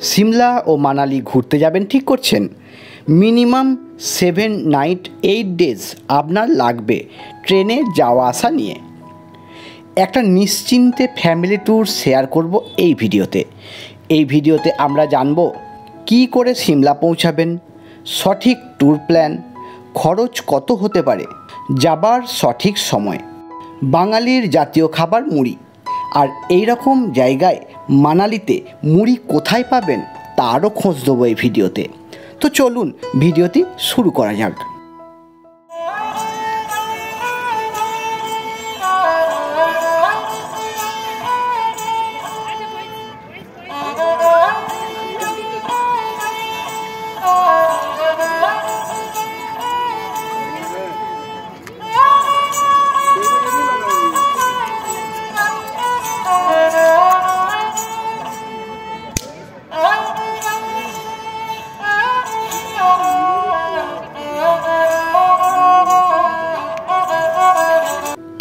সিমলা ও মানালি ঘুরতে যাবেন ঠিক করছেন। মিনিমাম 7 নাইট 8 ডেজ আপনার লাগবে ট্রেনে যাওয়া আসা নিয়ে। একটা নিশ্চিন্তে ফ্যামিলি ট্যুর শেয়ার করব এই ভিডিওতে। এই ভিডিওতে আমরা জানব কি করে সিমলা পৌঁছাবেন, সঠিক ট্যুর প্ল্যান, খরচ কত হতে পারে, যাবার সঠিক সময়, বাঙালির জাতীয় খাবার মুড়ি, আর এই রকম জায়গায় মানালিতে মুড়ি কোথায় পাবেন তারও খোঁজ দেবো এই ভিডিওতে। তো চলুন ভিডিওটি শুরু করা যাক।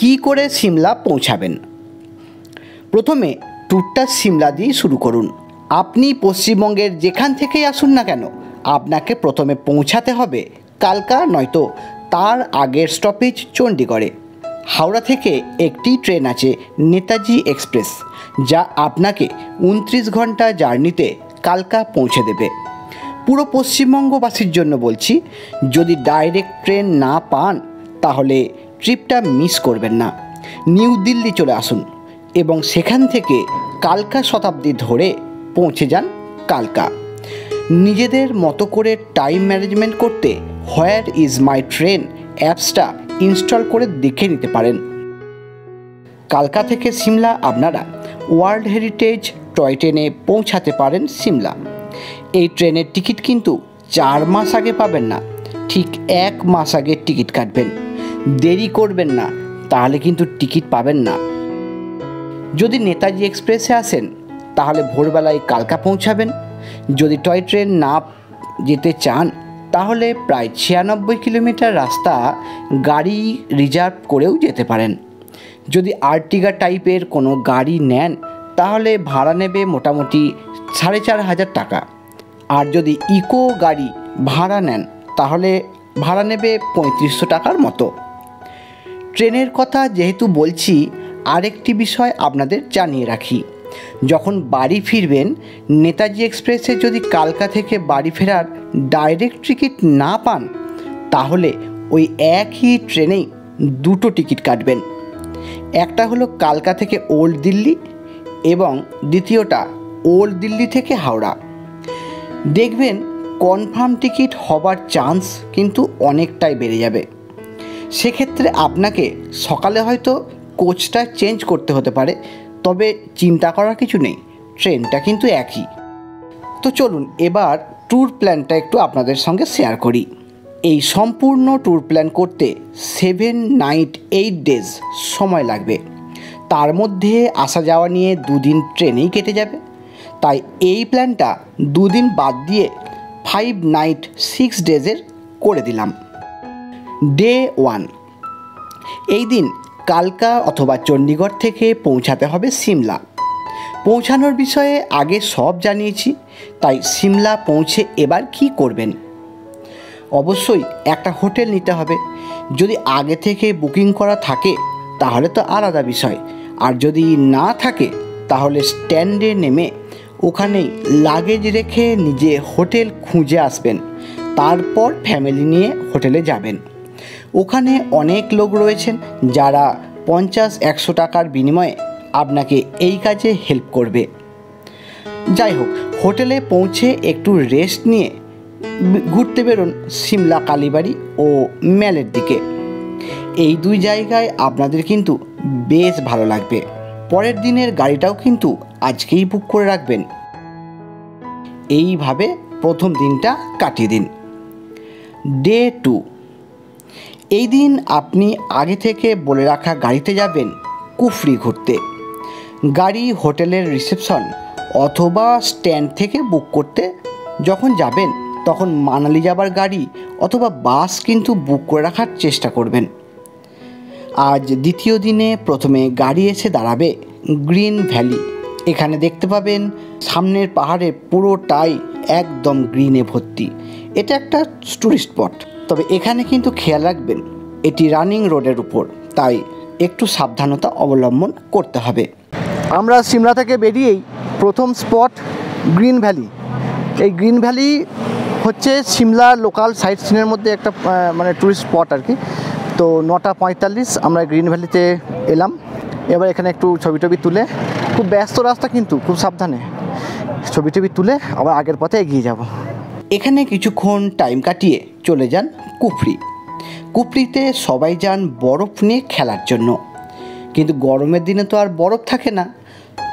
কি করে সিমলা পৌঁছাবেন? প্রথমে ট্যুরটা সিমলা দিয়ে শুরু করুন। আপনি পশ্চিমবঙ্গের যেখান থেকেই আসুন না কেন, আপনাকে প্রথমে পৌঁছাতে হবে কালকা, নয়তো তার আগের স্টপেজ চণ্ডীগড়ে। হাওড়া থেকে একটি ট্রেন আছে নেতাজি এক্সপ্রেস, যা আপনাকে 29 ঘন্টা জার্নিতে কালকা পৌঁছে দেবে। পুরো পশ্চিমবঙ্গবাসীর জন্য বলছি, যদি ডাইরেক্ট ট্রেন না পান তাহলে ট্রিপটা মিস করবেন না। নিউ দিল্লি চলে আসুন এবং সেখান থেকে কালকা শতাব্দী ধরে পৌঁছে যান কালকা। নিজেদের মতো করে টাইম ম্যানেজমেন্ট করতে হোয়ার ইজ মাই ট্রেন অ্যাপসটা ইনস্টল করে দেখে নিতে পারেন। কালকা থেকে সিমলা আপনারা ওয়ার্ল্ড হেরিটেজ টয় ট্রেনে পৌঁছাতে পারেন সিমলা। এই ট্রেনের টিকিট কিন্তু 4 মাস আগে পাবেন না, ঠিক 1 মাস আগে টিকিট কাটবেন। দেরি করবেন না, তাহলে কিন্তু টিকিট পাবেন না। যদি নেতাজি এক্সপ্রেসে আসেন তাহলে ভোরবেলায় কালকা পৌঁছাবেন। যদি টয় ট্রেন না যেতে চান তাহলে প্রায় 96 কিলোমিটার রাস্তা গাড়ি রিজার্ভ করেও যেতে পারেন। যদি আর্টিগা টাইপের কোনো গাড়ি নেন তাহলে ভাড়া নেবে মোটামুটি 4,500 টাকা। আর যদি ইকো গাড়ি ভাড়া নেন তাহলে ভাড়া নেবে 3500 টাকার মতো। ট্রেনের কথা যেহেতু বলছি, আরেকটি বিষয় আপনাদের জানিয়ে রাখি। যখন বাড়ি ফিরবেন, নেতাজি এক্সপ্রেসে যদি কালকা থেকে বাড়ি ফেরার ডাইরেক্ট টিকিট না পান তাহলে ওই একই ট্রেনেই 2টো টিকিট কাটবেন। একটা হলো কালকা থেকে ওল্ড দিল্লি এবং দ্বিতীয়টা ওল্ড দিল্লি থেকে হাওড়া। দেখবেন কনফার্ম টিকিট হবার চান্স কিন্তু অনেকটাই বেড়ে যাবে। সেক্ষেত্রে আপনাকে সকালে হয়তো কোচটা চেঞ্জ করতে হতে পারে, তবে চিন্তা করার কিছু নেই, ট্রেনটা কিন্তু একই। তো চলুন এবার ট্যুর প্ল্যানটা একটু আপনাদের সঙ্গে শেয়ার করি। এই সম্পূর্ণ ট্যুর প্ল্যান করতে 7 নাইট 8 ডেজ সময় লাগবে। তার মধ্যে আসা যাওয়া নিয়ে 2 দিন ট্রেনেই কেটে যাবে। তাই এই প্ল্যানটা 2 দিন বাদ দিয়ে 5 নাইট 6 ডেজের করে দিলাম। ডে 1, এই দিন কালকা অথবা চণ্ডীগড় থেকে পৌঁছাতে হবে সিমলা। পৌঁছানোর বিষয়ে আগে সব জানিয়েছি, তাই সিমলা পৌঁছে এবার কি করবেন? অবশ্যই একটা হোটেল নিতে হবে। যদি আগে থেকে বুকিং করা থাকে তাহলে তো আলাদা বিষয়, আর যদি না থাকে তাহলে স্ট্যান্ডে নেমে ওখানেই লাগেজ রেখে নিজে হোটেল খুঁজে আসবেন। তারপর ফ্যামিলি নিয়ে হোটেলে যাবেন। ওখানে অনেক লোক রয়েছেন যারা 50-100 টাকার বিনিময়ে আপনাকে এই কাজে হেল্প করবে। যাই হোক, হোটেলে পৌঁছে একটু রেস্ট নিয়ে ঘুরতে বেরোন সিমলা, কালীবাড়ি ও ম্যালের দিকে। এই 2 জায়গায় আপনাদের কিন্তু বেশ ভালো লাগবে। পরের দিনের গাড়িটাও কিন্তু আজকেই বুক করে রাখবেন। এইভাবে প্রথম দিনটা কাটিয়ে দিন। ডে 2, এই দিন আপনি আগে থেকে বলে রাখা গাড়িতে যাবেন কুফরি ঘুরতে। গাড়ি হোটেলের রিসেপশন অথবা স্ট্যান্ড থেকে বুক করতে যখন যাবেন তখন মানালি যাবার গাড়ি অথবা বাস কিন্তু বুক করে রাখার চেষ্টা করবেন। আজ দ্বিতীয় দিনে প্রথমে গাড়ি এসে দাঁড়াবে গ্রিন ভ্যালি এখানে দেখতে পাবেন সামনের পাহাড়ে পুরোটাই একদম গ্রিনে ভর্তি। এটা একটা টুরিস্ট স্পট, তবে এখানে কিন্তু খেয়াল রাখবেন এটি রানিং রোডের উপর, তাই একটু সাবধানতা অবলম্বন করতে হবে। আমরা সিমলা থেকে বেরিয়েই প্রথম স্পট গ্রিন ভ্যালি। এই গ্রিন ভ্যালি হচ্ছে সিমলার লোকাল সাইট সিনের মধ্যে একটা মানে টুরিস্ট স্পট আর কি। তো 9:45 আমরা গ্রিন ভ্যালিতে এলাম। এবার এখানে একটু ছবি টবি তুলে, খুব ব্যস্ত রাস্তা কিন্তু খুব সাবধানে ছবি টবি তুলে আবার আগের পথে এগিয়ে যাব। এখানে কিছুক্ষণ টাইম কাটিয়ে চলে যান কুফরি। কুফরিতে সবাই যান বরফ নিয়ে খেলার জন্য, কিন্তু গরমের দিনে তো আর বরফ থাকে না,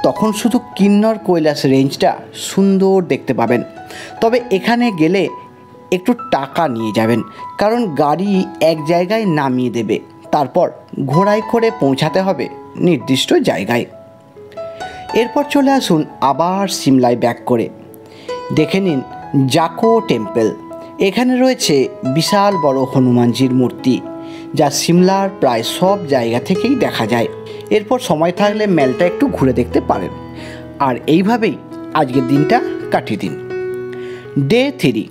তখন শুধু কিন্নর কৈলাস রেঞ্জটা সুন্দর দেখতে পাবেন। তবে এখানে গেলে একটু টাকা নিয়ে যাবেন, কারণ গাড়ি এক জায়গায় নামিয়ে দেবে, তারপর ঘোড়ায় করে পৌঁছাতে হবে নির্দিষ্ট জায়গায়। এরপর চলে আসুন আবার সিমলায় ব্যাক করে। দেখে নিন জাকো টেম্পল। এখানে রয়েছে বিশাল বড় হনুমানজির মূর্তি, যা সিমলার প্রায় সব জায়গা থেকেই দেখা যায়। এরপর সময় থাকলে মেলটা একটু ঘুরে দেখতে পারেন। আর এইভাবেই আজকের দিনটা কাটিয়ে দিন। ডে 3,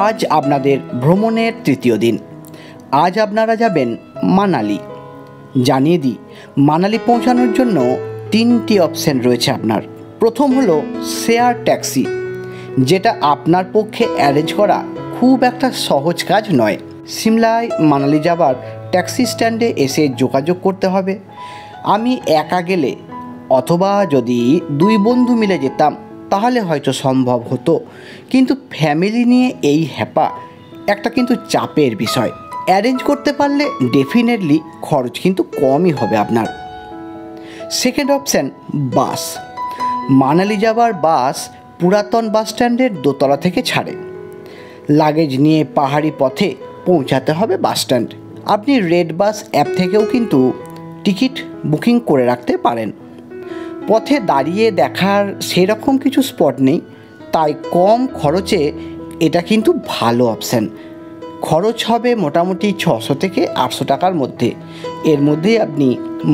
আজ আপনাদের ভ্রমণের তৃতীয় দিন। আজ আপনারা যাবেন মানালি। জানিয়ে দিই, মানালি পৌঁছানোর জন্য 3টি অপশান রয়েছে আপনার। প্রথম হলো শেয়ার ট্যাক্সি, যেটা আপনার পক্ষে অ্যারেঞ্জ করা খুব একটা সহজ কাজ নয়। সিমলায় মানালি যাবার ট্যাক্সি স্ট্যান্ডে এসে যোগাযোগ করতে হবে। আমি একা গেলে অথবা যদি 2 বন্ধু মিলে যেতাম তাহলে হয়তো সম্ভব হতো, কিন্তু ফ্যামিলি নিয়ে এই হ্যাপা একটা কিন্তু চাপের বিষয়। অ্যারেঞ্জ করতে পারলে ডেফিনেটলি খরচ কিন্তু কমই হবে আপনার। সেকেন্ড অপশান বাস। মানালি যাবার বাস পুরাতন বাস স্ট্যান্ডের দোতলা থেকে ছাড়ে। লাগেজ নিয়ে পাহাড়ি পথে পৌঁছাতে হবে বাস স্ট্যান্ড। আপনি রেড বাস অ্যাপ থেকেও কিন্তু টিকিট বুকিং করে রাখতে পারেন। পথে দাঁড়িয়ে দেখার সেরকম কিছু স্পট নেই, তাই কম খরচে এটা কিন্তু ভালো অপশান। খরচ হবে মোটামুটি 600 থেকে 800 টাকার মধ্যে। এর মধ্যেই আপনি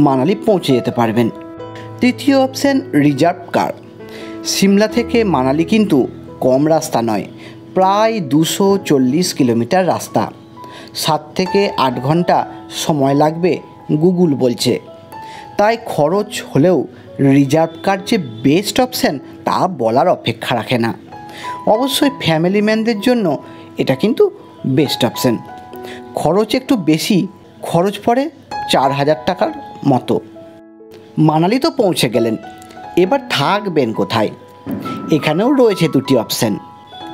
মানালি পৌঁছে যেতে পারবেন। তৃতীয় অপশান রিজার্ভ কার। সিমলা থেকে মানালি কিন্তু কম রাস্তা নয়, প্রায় 240 কিলোমিটার রাস্তা। 7 থেকে 8 ঘন্টা সময় লাগবে গুগল বলছে। তাই খরচ হলেও রিজার্ভ কার যে বেস্ট অপশান তা বলার অপেক্ষা রাখে না। অবশ্যই ফ্যামিলি ম্যানদের জন্য এটা কিন্তু বেস্ট অপশান। খরচ একটু বেশি, খরচ পড়ে 4000 টাকার মতো। মানালি তো পৌঁছে গেলেন, এবার থাকবেন কোথায়? এখানেও রয়েছে 2টি অপশান।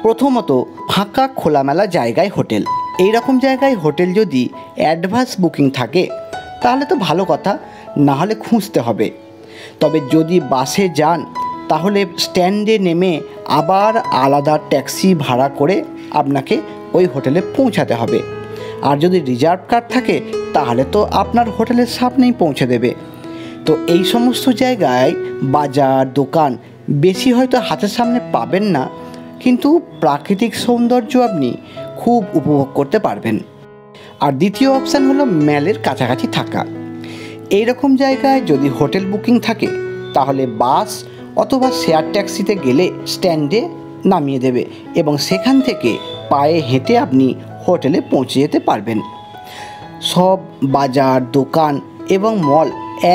প্রথমত ফাঁকা খোলামেলা জায়গায় হোটেল। এই রকম জায়গায় হোটেল যদি অ্যাডভান্স বুকিং থাকে তাহলে তো ভালো কথা, না হলে খুঁজতে হবে। তবে যদি বাসে যান তাহলে স্ট্যান্ডে নেমে আবার আলাদা ট্যাক্সি ভাড়া করে আপনাকে ওই হোটেলে পৌঁছাতে হবে। আর যদি রিজার্ভ কার থাকে তাহলে তো আপনার হোটেলের সামনেই পৌঁছে দেবে। তো এই সমস্ত জায়গায় বাজার দোকান বেশি হয়তো হাতের সামনে পাবেন না, কিন্তু প্রাকৃতিক সৌন্দর্য আপনি খুব উপভোগ করতে পারবেন। আর দ্বিতীয় অপশান হলো ম্যালের কাছাকাছি থাকা। এই রকম জায়গায় যদি হোটেল বুকিং থাকে তাহলে বাস অথবা শেয়ার ট্যাক্সিতে গেলে স্ট্যান্ডে নামিয়ে দেবে এবং সেখান থেকে পায়ে হেঁটে আপনি হোটেলে পৌঁছে যেতে পারবেন। সব বাজার দোকান এবং মল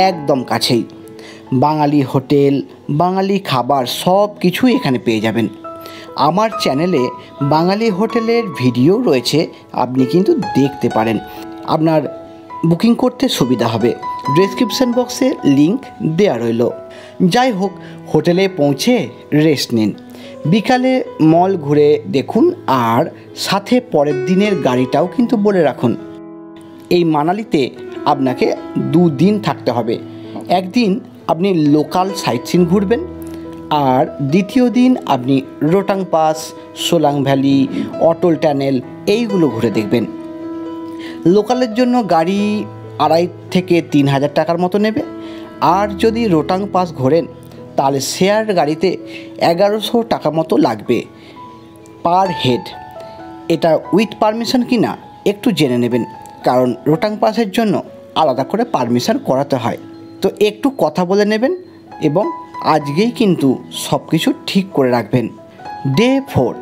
একদম কাছেই। বাঙালি হোটেল, বাঙালি খাবার সব কিছুই এখানে পেয়ে যাবেন। আমার চ্যানেলে বাঙালি হোটেলের ভিডিও রয়েছে, আপনি কিন্তু দেখতে পারেন, আপনার বুকিং করতে সুবিধা হবে। ডেসক্রিপশন বক্সে লিংক দেওয়া রইল। যাই হোক, হোটেলে পৌঁছে রেস্ট নিন, বিকালে মল ঘুরে দেখুন, আর সাথে পরের দিনের গাড়িটাও কিন্তু বলে রাখুন। এই মানালিতে আপনাকে 2 দিন থাকতে হবে। একদিন আপনি লোকাল সাইট সিন ঘুরবেন, আর দ্বিতীয় দিন আপনি রোটাং পাস, সোলাং ভ্যালি, অটল টানেল এইগুলো ঘুরে দেখবেন। লোকালের জন্য গাড়ি 2,500 থেকে 3,000 টাকার মতো নেবে। আর যদি রোটাং পাস ঘোরেন তাহলে শেয়ার গাড়িতে 1100 টাকা মতো লাগবে পার হেড। এটা উইথ পারমিশন কি না একটু জেনে নেবেন, কারণ রোটাং পাসের জন্য আলাদা করে পারমিশন করাতে হয়। তো একটু কথা বলে নেবেন এবং আজকেই কিন্তু সব কিছু ঠিক করে রাখবেন। ডে 4,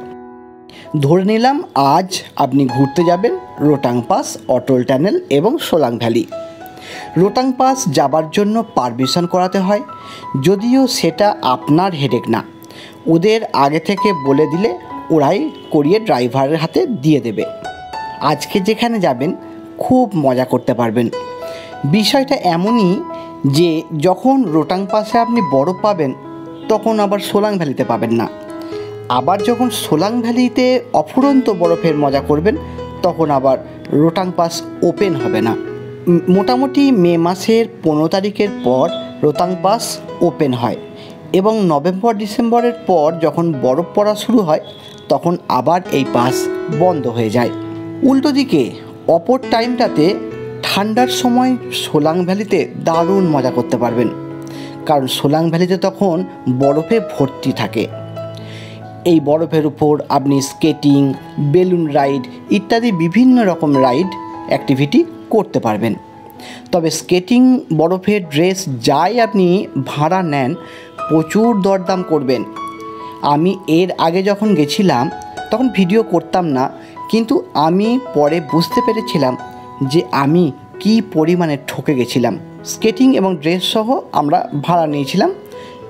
ধরে নিলাম আজ আপনি ঘুরতে যাবেন রোটাং পাস, অটল টানেল এবং সোলাং ভ্যালি। রোটাং পাস যাবার জন্য পারমিশন করাতে হয়, যদিও সেটা আপনার হেডেক না, ওদের আগে থেকে বলে দিলে ওরাই করিয়ে ড্রাইভারের হাতে দিয়ে দেবে। আজকে যেখানে যাবেন খুব মজা করতে পারবেন। বিষয়টা এমনই যে যখন রোটাং পাসে আপনি বরফ পাবেন তখন আবার সোলাং ভ্যালিতে পাবেন না, আবার যখন সোলাং ভ্যালিতে অফুরন্ত বরফের মজা করবেন তখন আবার রোটাং পাস ওপেন হবে না। মোটামুটি মে মাসের 15 তারিখের পর রোটাং পাস ওপেন হয় এবং নভেম্বর ডিসেম্বরের পর যখন বরফ পড়া শুরু হয় তখন আবার এই পাস বন্ধ হয়ে যায়। উল্টো দিকে অপর টাইমটাতে ঠান্ডার সময় সোলাং ভ্যালিতে দারুণ মজা করতে পারবেন, কারণ সোলাং ভ্যালিতে তখন বরফে ভর্তি থাকে। এই বরফের উপর আপনি স্কেটিং, বেলুন রাইড ইত্যাদি বিভিন্ন রকম রাইড অ্যাক্টিভিটি করতে পারবেন। তবে স্কেটিং, বরফের ড্রেস যাই আপনি ভাড়া নেন প্রচুর দরদাম করবেন। আমি এর আগে যখন গেছিলাম তখন ভিডিও করতাম না, কিন্তু আমি পরে বুঝতে পেরেছিলাম যে আমি কি পরিমাণে ঠকে গেছিলাম। স্কেটিং এবং ড্রেস সহ আমরা ভাড়া নিয়েছিলাম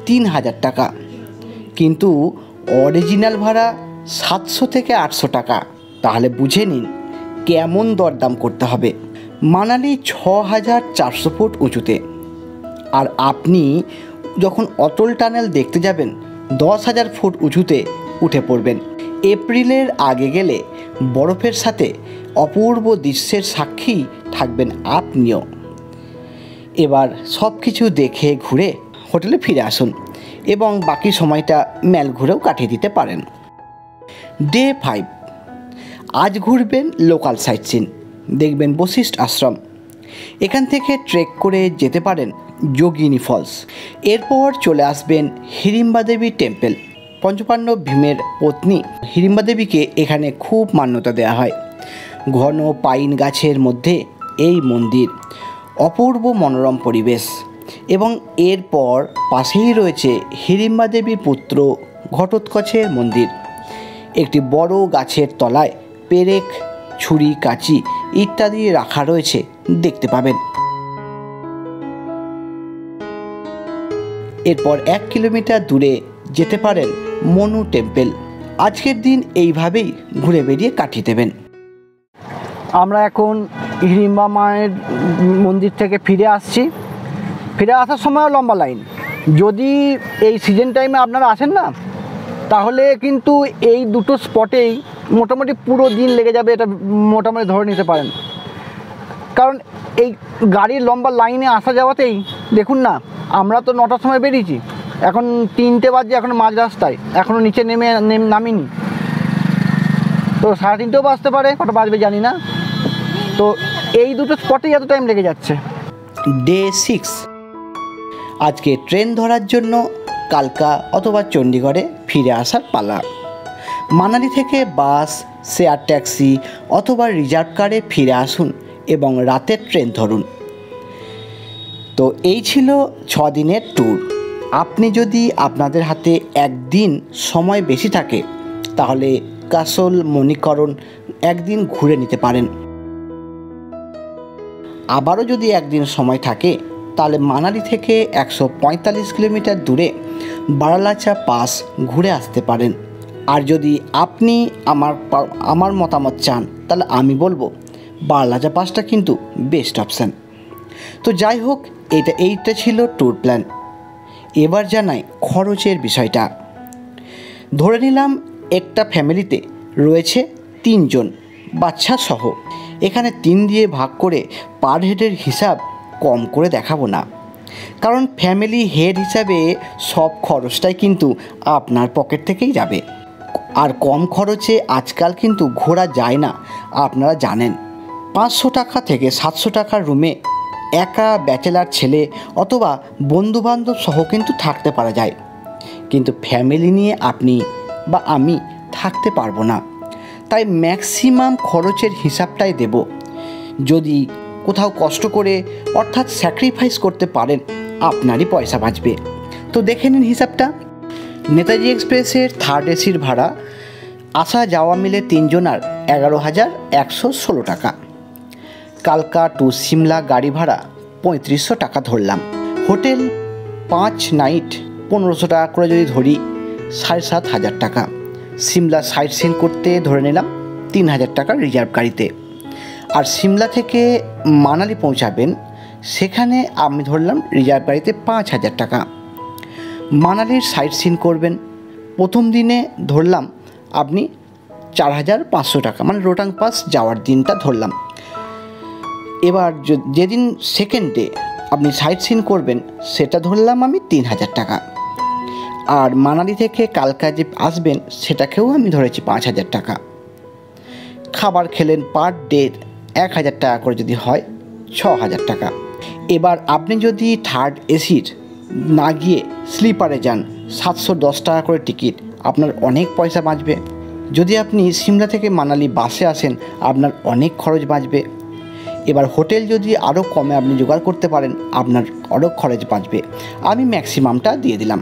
3000 টাকা, কিন্তু অরিজিনাল ভাড়া 700 থেকে 800 টাকা। তাহলে বুঝে নিন কেমন দরদাম করতে হবে। মানালি 6400 ফুট উঁচুতে, আর আপনি যখন অটল টানেল দেখতে যাবেন 10,000 ফুট উঁচুতে উঠে পড়বেন। এপ্রিলের আগে গেলে বরফের সাথে অপূর্ব দৃশ্যের সাক্ষী থাকবেন আপনিও। এবার সব কিছু দেখে ঘুরে হোটেলে ফিরে আসুন এবং বাকি সময়টা ম্যাল ঘুরেও কাটিয়ে দিতে পারেন। ডে 5, আজ ঘুরবেন লোকাল সাইট সিন, দেখবেন বশিষ্ঠ আশ্রম। এখান থেকে ট্রেক করে যেতে পারেন যোগিনী ফলস। এরপর চলে আসবেন হিড়িম্বা দেবী টেম্পল। পঞ্চপাণ্ডব ভীমের পত্নী হিড়িম্বা দেবীকে এখানে খুব মান্যতা দেওয়া হয়। ঘন পাইন গাছের মধ্যে এই মন্দির, অপূর্ব মনোরম পরিবেশ। এবং এরপর পাশেই রয়েছে হিড়িম্বা দেবীর পুত্র ঘটোৎকচের মন্দির। একটি বড় গাছের তলায় পেরেক, ছুরি, কাঁচি ইত্যাদি রাখা রয়েছে, দেখতে পাবেন। এরপর 1 কিলোমিটার দূরে যেতে পারেন মনু টেম্পল। আজকের দিন এইভাবেই ঘুরে বেরিয়ে কাটিয়ে দেবেন। আমরা এখন হিড়িম্বা মায়ের মন্দির থেকে ফিরে আসছি। ফিরে আসার সময়ও লম্বা লাইন। যদি এই সিজন টাইমে আপনারা আসেন না, তাহলে কিন্তু এই দুটো স্পটেই মোটামুটি পুরো দিন লেগে যাবে, এটা মোটামুটি ধরে নিতে পারেন। কারণ এই গাড়ির লম্বা লাইনে আসা যাওয়াতেই দেখুন না, আমরা তো 9টার সময় বেরিয়েছি, এখন 3টে বাজে, এখন মাঝ রাস্তায়, এখনও নিচে নামিনি। তো 3:30ও বাজতে পারে, কটা বাজবে জানি না। তো এই দুটো স্পটেই এত টাইম লেগে যাচ্ছে। ডে 6, আজকে ট্রেন ধরার জন্য কালকা অথবা চণ্ডীগড়ে ফিরে আসার পালা। মানালি থেকে বাস, শেয়ার ট্যাক্সি অথবা রিজার্ভ কারে ফিরে আসুন এবং রাতের ট্রেন ধরুন। তো এই ছিল 6 দিনের ট্যুর। আপনি যদি আপনাদের হাতে একদিন সময় বেশি থাকে তাহলে কাসল, মণিকরণ একদিন ঘুরে নিতে পারেন। আবারও যদি একদিন সময় থাকে তাহলে মানালি থেকে 145 কিলোমিটার দূরে বারালাচা পাস ঘুরে আসতে পারেন। আর যদি আপনি আমার মতামত চান তাহলে আমি বলবো বারালাচা পাসটা কিন্তু বেস্ট অপশান। তো যাই হোক, এইটা ছিল ট্যুর প্ল্যান। এবার জানাই খরচের বিষয়টা। ধরে নিলাম একটা ফ্যামিলিতে রয়েছে 3 জন বাচ্চা সহ। এখানে 3 দিয়ে ভাগ করে পার হেডের হিসাব কম করে দেখাবো না, কারণ ফ্যামিলি হেড হিসাবে সব খরচটাই কিন্তু আপনার পকেট থেকেই যাবে। আর কম খরচে আজকাল কিন্তু ঘোরা যায় না, আপনারা জানেন। 500 টাকা থেকে 700 টাকার রুমে একা ব্যাচেলার ছেলে অথবা বন্ধুবান্ধব সহ কিন্তু থাকতে পারা যায়, কিন্তু ফ্যামিলি নিয়ে আপনি বা আমি থাকতে পারবো না। তাই ম্যাক্সিমাম খরচের হিসাবটাই দেব। যদি কোথাও কষ্ট করে অর্থাৎ স্যাক্রিফাইস করতে পারেন আপনারই পয়সা বাঁচবে। তো তো দেখে নিন হিসাবটা। নেতাজি এক্সপ্রেসের থার্ড এসির ভাড়া আসা যাওয়া মিলে 3 জনার 11,116 টাকা। কালকা টু সিমলা গাড়ি ভাড়া 3500 টাকা ধরলাম। হোটেল 5 নাইট 1500 টাকা করে যদি ধরি 7,500 টাকা। সিমলা সাইট সিন করতে ধরে নিলাম 3,000 টাকা রিজার্ভ গাড়িতে। আর সিমলা থেকে মানালি পৌঁছাবেন, সেখানে আমি ধরলাম রিজার্ভ গাড়িতে 5,000 টাকা। মানালির সাইট সিন করবেন, প্রথম দিনে ধরলাম আপনি 4,500 টাকা, মানে রোটাং পাস যাওয়ার দিনটা ধরলাম। এবার যেদিন সেকেন্ড ডে আপনি সাইট সিন করবেন সেটা ধরলাম আমি 3,000 টাকা। আর মানালি থেকে কালকা যে আসবেন সেটাকেও আমি ধরেছি 5,000 টাকা। খাবার খেলেন পার ডে 1,000 টাকা করে, যদি হয় 6,000 টাকা। এবার আপনি যদি থার্ড এসির না গিয়ে স্লিপারে যান, 710 টাকা করে টিকিট, আপনার অনেক পয়সা বাঁচবে। যদি আপনি সিমলা থেকে মানালি বাসে আসেন আপনার অনেক খরচ বাঁচবে। এবার হোটেল যদি আরও কমে আপনি জোগাড় করতে পারেন আপনার আরও খরচ বাঁচবে। আমি ম্যাক্সিমামটা দিয়ে দিলাম।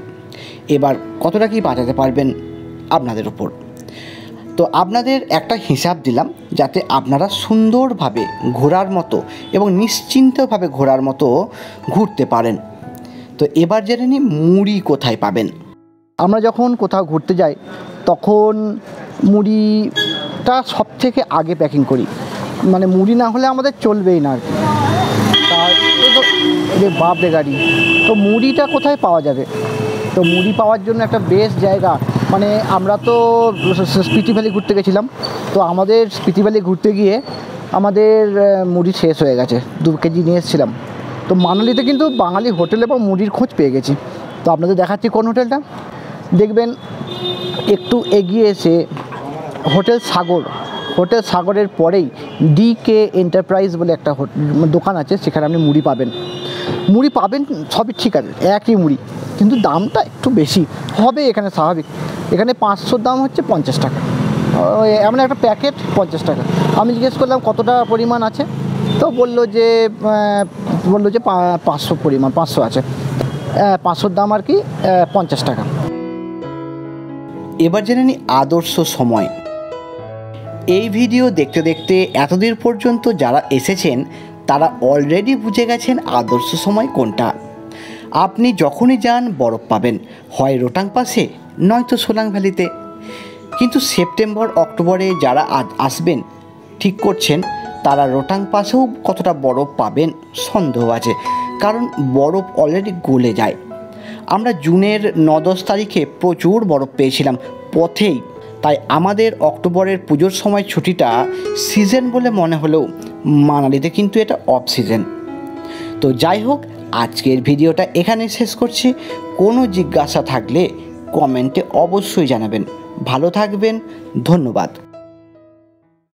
এবার কতটা কি বাঁচাতে পারবেন আপনাদের উপর। তো আপনাদের একটা হিসাব দিলাম যাতে আপনারা সুন্দরভাবে ঘোরার মতো এবং নিশ্চিন্তভাবে ঘোরার মতো ঘুরতে পারেন। তো এবার জেনে নিই মুড়ি কোথায় পাবেন। আমরা যখন কোথাও ঘুরতে যাই তখন মুড়িটা সব থেকে আগে প্যাকিং করি, মানে মুড়ি না হলে আমাদের চলবেই না আর কি। তার বাপরে গাড়ি, তো মুড়িটা কোথায় পাওয়া যাবে? তো মুড়ি পাওয়ার জন্য একটা বেস্ট জায়গা, মানে আমরা তো স্পিতি ভ্যালি ঘুরতে গেছিলাম, তো আমাদের স্পিতি ভ্যালি ঘুরতে গিয়ে আমাদের মুড়ি শেষ হয়ে গেছে, 2 কেজি নিয়ে এসেছিলাম। তো মানালিতে কিন্তু বাঙালি হোটেল এবং মুড়ির খোঁজ পেয়ে গেছি। তো আপনাদের দেখাচ্ছি কোন হোটেলটা। দেখবেন একটু এগিয়ে এসে হোটেল সাগরের পরেই DK এন্টারপ্রাইজ বলে একটা দোকান আছে, সেখানে আপনি মুড়ি পাবেন সবই ঠিক আছে, একই মুড়ি, কিন্তু দামটা একটু বেশি হবে এখানে, স্বাভাবিক। এখানে 500 দাম হচ্ছে 50 টাকা, এমন একটা প্যাকেট 50 টাকা। আমি জিজ্ঞেস করলাম কতটা পরিমাণ আছে, তো বললো যে 500 পরিমাণ, 500 আছে, 500 দাম আর কি 50 টাকা। এবার জেনে নিই আদর্শ সময়। এই ভিডিও দেখতে দেখতে এতদূর পর্যন্ত যারা এসেছেন তারা অলরেডি বুঝে গেছেন আদর্শ সময় কোনটা। আপনি যখনই যান বরফ পাবেন, হয় রোটাং পাসে নয়তো সোলাং ভ্যালিতে। কিন্তু সেপ্টেম্বর অক্টোবরে যারা আসবেন ঠিক করছেন তারা রোটাং পাসেও কতটা বরফ পাবেন সন্দেহ আছে, কারণ বরফ অলরেডি গলে যায়। আমরা জুনের 9-10 তারিখে প্রচুর বরফ পেয়েছিলাম পথেই। তাই আমাদের অক্টোবরের পুজোর সময় ছুটিটা সিজন বলে মনে হলেও মানালিতে কিন্তু এটা অফ সিজন। তো যাই হোক, আজকের ভিডিওটা এখানে শেষ করছি। কোনো জিজ্ঞাসা থাকলে কমেন্টে অবশ্যই জানাবেন। ভালো থাকবেন, ধন্যবাদ।